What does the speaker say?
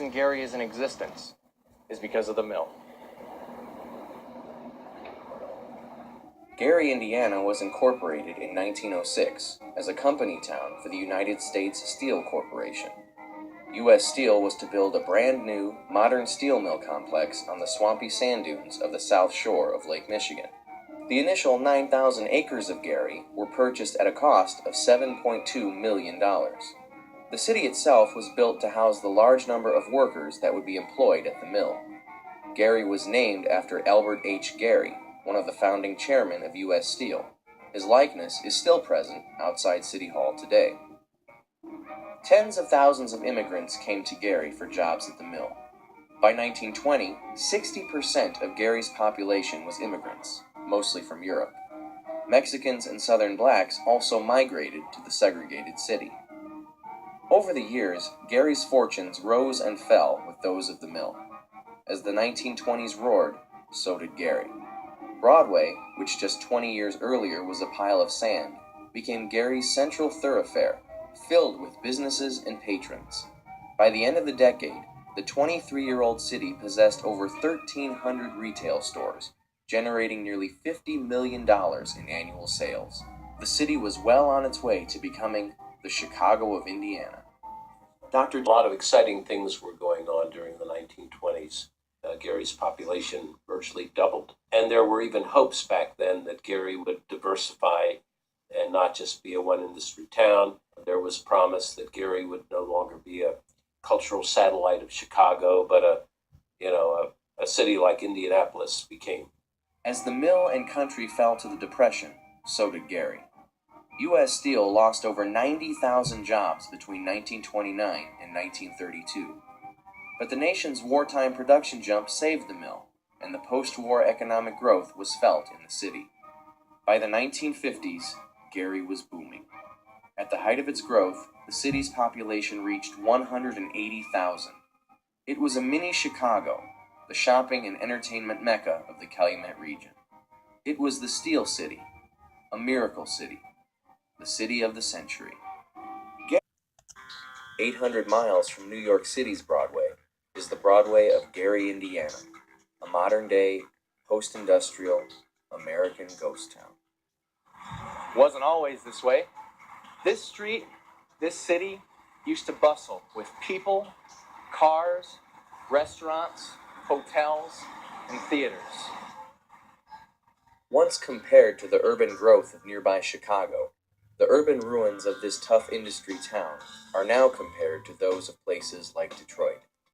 Gary is in existence is because of the mill. Gary, Indiana was incorporated in 1906 as a company town for the United States Steel Corporation. U.S. Steel was to build a brand new, modern steel mill complex on the swampy sand dunes of the south shore of Lake Michigan. The initial 9,000 acres of Gary were purchased at a cost of $7.2 million. The city itself was built to house the large number of workers that would be employed at the mill. Gary was named after Albert H. Gary, one of the founding chairmen of U.S. Steel. His likeness is still present outside City Hall today. Tens of thousands of immigrants came to Gary for jobs at the mill. By 1920, 60% of Gary's population was immigrants, mostly from Europe. Mexicans and Southern blacks also migrated to the segregated city. Over the years, Gary's fortunes rose and fell with those of the mill. As the 1920s roared, so did Gary. Broadway, which just 20 years earlier was a pile of sand, became Gary's central thoroughfare, filled with businesses and patrons. By the end of the decade, the 23-year-old city possessed over 1,300 retail stores, generating nearly $50 million in annual sales. The city was well on its way to becoming the Chicago of Indiana. A lot of exciting things were going on during the 1920s. Gary's population virtually doubled. And there were even hopes back then that Gary would diversify and not just be a one-industry town. There was promise that Gary would no longer be a cultural satellite of Chicago, but a city like Indianapolis became. As the mill and country fell to the Depression, so did Gary. U.S. Steel lost over 90,000 jobs between 1929 and 1932. But the nation's wartime production jump saved the mill, and the post-war economic growth was felt in the city. By the 1950s, Gary was booming. At the height of its growth, the city's population reached 180,000. It was a mini Chicago, the shopping and entertainment mecca of the Calumet region. It was the Steel City, a miracle city, the city of the century. 800 miles from New York City's Broadway is the Broadway of Gary, Indiana, a modern-day, post-industrial, American ghost town. Wasn't always this way. This street, this city, used to bustle with people, cars, restaurants, hotels, and theaters. Once compared to the urban growth of nearby Chicago, the urban ruins of this tough industry town are now compared to those of places like Detroit.